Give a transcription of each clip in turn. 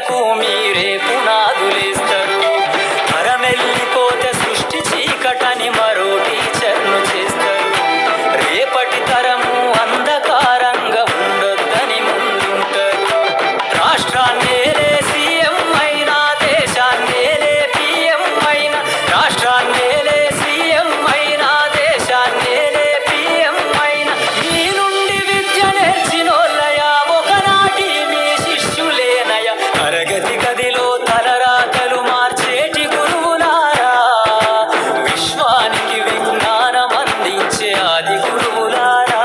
నేలకు మీరే పునాదులేస్తారు. తరమెల్లిపోతే సృష్టి చీకటని మరో టీచర్ను చేస్తారు. రేపటి తరము అంధకారంగా ఉండొద్దని ముందుంటారు. రాష్ట్రాన్నేలే సీఎం అయినా, దేశాన్నేలే పిఎం అయినా, రాష్ట్రాన్నేలే సీఎం అయినా, దేశాన్నేలే పిఎం అయినా, మీ నుండి విద్య నేర్చినోళ్ళయా ఒకనాటి మీ శిష్యులేనయ. తరగతి గదిలో తలరాతలు మార్చేటి గురువులారా, విశ్వానికి విజ్ఞానం అందించే ఆది గురువులారా.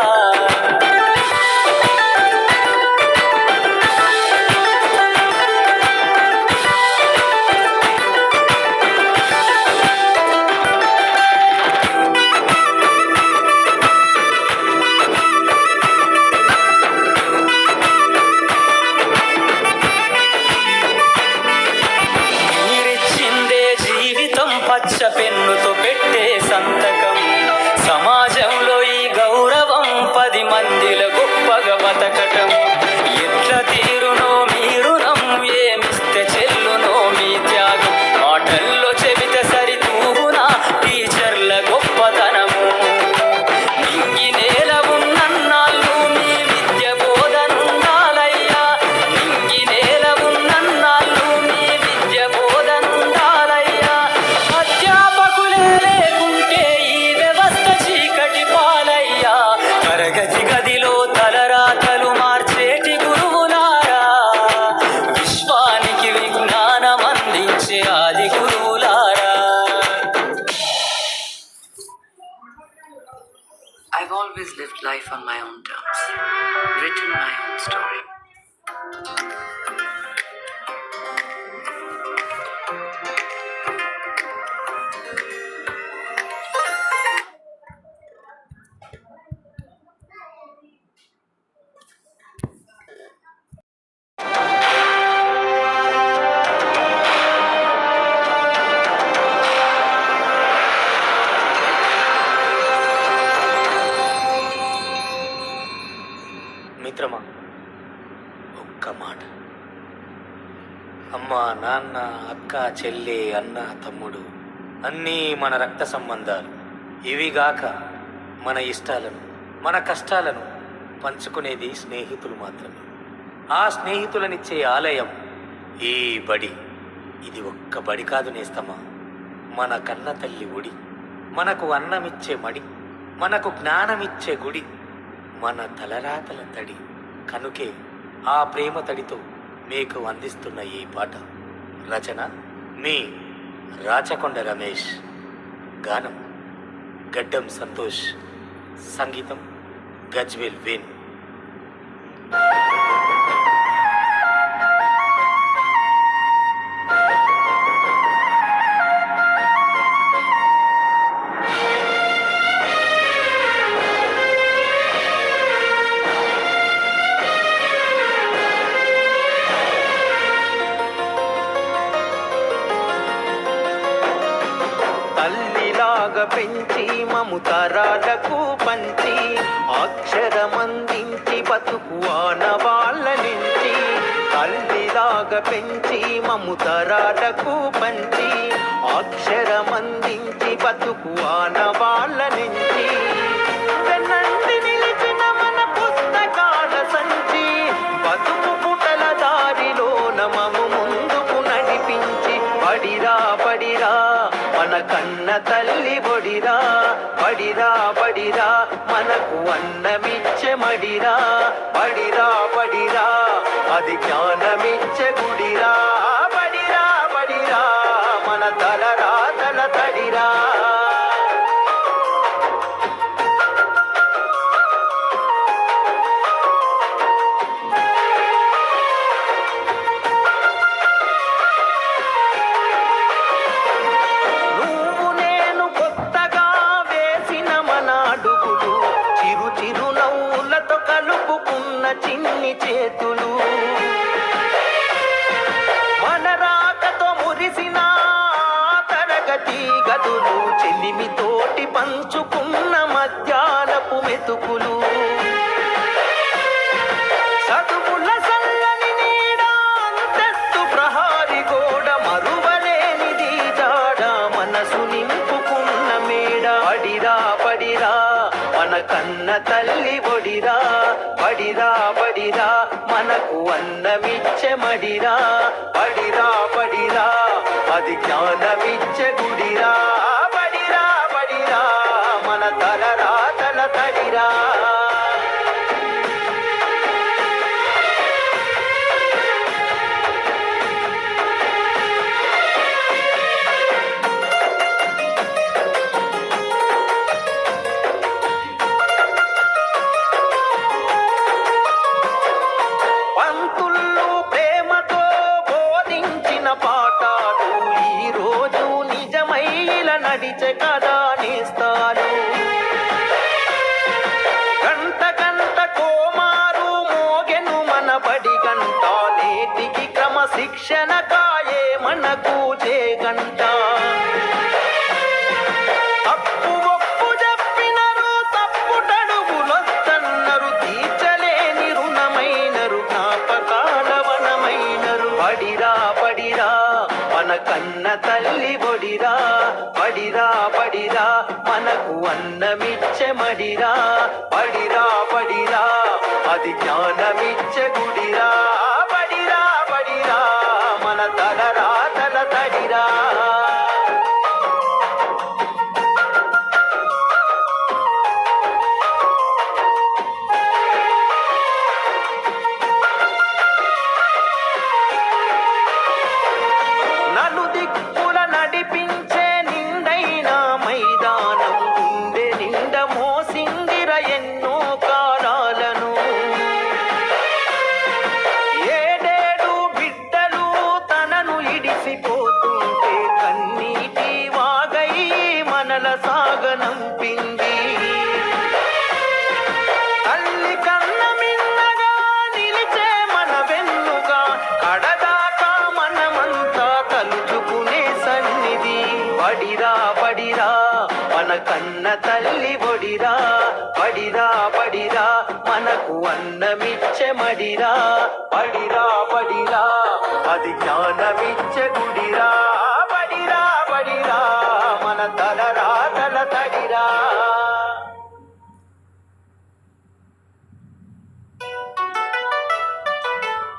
మీరిచ్చిందే జీవితం పచ్చ పెన్నుతో పెట్టే సంతకం. సమాజంలో ఈ గౌరవం 10 మందిల గొప్పగా బతకటం. ఎట్ల తీరునో మీ రుణం, ఏమిస్తే చెల్లునో మీ త్యాగం. మాటల్లో చెబితే సరితూగునా టీచర్ల గొప్పతనము. నింగి నేల ఉన్నన్నాళ్ళు మీ విద్య బోధనుండాలయ్యా. నింగి నేల ఉన్నన్నాళ్ళు మీ విద్య బోధనుండాలయ్యా. అధ్యాపకులే లేకుంటే ఈ వ్యవస్థ చీకటి పాలయ్యా. తరగతి గదిలో తలరాతలు మార్చేటి గురువులారా, విశ్వానికి విజ్ఞానం అందించే ఆది గురువులారా. I've always lived life on my own terms, written my own story. మిత్రమా, ఒక్క మాట. అమ్మ, నాన్న, అక్క, చెల్లి, అన్న, తమ్ముడు అన్నీ మన రక్త సంబంధాలు. ఇవిగాక మన ఇష్టాలను, మన కష్టాలను పంచుకునేది స్నేహితులు మాత్రమే. ఆ స్నేహితులనిచ్చే ఆలయం ఈ బడి. ఇది ఒక్క బడి కాదు నేస్తమా, మన కన్న తల్లి ఒడి. మనకు అన్నమిచ్చే మడి, మనకు జ్ఞానమిచ్చే గుడి, మన తలరాతల తడి. కనుకే ఆ ప్రేమ తడితో మీకు అందిస్తున్న ఈ పాట. రచన మీ రాచకొండ రమేష్, గానం గడ్డం సంతోష్, సంగీతం గజ్వేల్ వేణు. తల్లిలాగా పెంచి మము తరాలకు పంచి, అక్షరమందించి బతుకు ఆనవాళ్ళ నుంచి. తల్లిలాగా పెంచి మము తరాలకు పంచి, అక్షరమందించి బతుకు ఆనవాళ్ళ నుంచి. వెన్నంటి నిలిచిన మన పుస్తకాల సంచి, బతుకు పుటల దారిలోన మము ముందుకు నడిపించి. బడిరా బడిరా మన కన్న తల్లి బడిరా, బడిరా బడిరా మనకు అన్నమిచ్చే మడిరా. బడిరా బడిరా అది జ్ఞానమిచ్చే గుడిరా. బడిరా బడిరా మన తలరాతల తడిరా. కలుపుకున్న చిన్ని చేతులు మన రాకతో మురిసిన తరగతి గదులు, చెలిమితోటి పంచుకున్న మధ్యాహ్నపు మెతుకులు. చదువుల సల్లని నీడ అంతస్తు తల్లి ఒడిరా, బడిరా బడిరా మనకు అన్నమిచ్చే మడిరా, బడిరా బడిరా అది జ్ఞానమిచ్చే గుడిరా, బడిరా బడిరా మన తలరా తల తడిరా. పంతుళ్ళు ప్రేమతో బోధించిన పాఠాలు ఈ రోజు నిజమైల నడిచే కదా నేస్తాలు. గంట గంట కోమారు మోగెను మన బడి గంట, నేటికి క్రమశిక్షణ కాయే మనకు జే గంట. తప్పు ఒప్పు చెప్పినరు, తప్పుటడుగులొద్దన్నరు, తీర్చలేని రుణమైనరు, జ్ఞాపకాల వనమైనరు. బడిరా బడిరా మన కన్న తల్లి ఒడిరా, బడిరా బడిరా మనకు అన్నమిచ్చే మడిరా, బడిరా బడిరా అది జ్ఞానమిచ్చే గుడిరా, బడిరా బడిరా మన తలరా తల తడిరా. నలుదిక్కుల నడిపించే నిండైన మైదానం, గుండె నిండ మోసిందిర ఎన్నో కాలాలను. ఏడేడు బిడ్డలు తనను ఇడిసిపోతుంటే కన్నీటి వాగై మనల సాగనంపింది. తల్లి కన్న మిన్నగా నిలిచే మన వెన్నుగా, కడదాకా మనమంతా తలుచుకునే సన్నిధి. బడిరా బడిరా మన కన్న తల్లి ఒడిరా, బడిరా బడిరా మనకు అన్నమిచ్చే మడిరా, బడిరా బడిరా అది జ్ఞానమిచ్చే గుడిరా.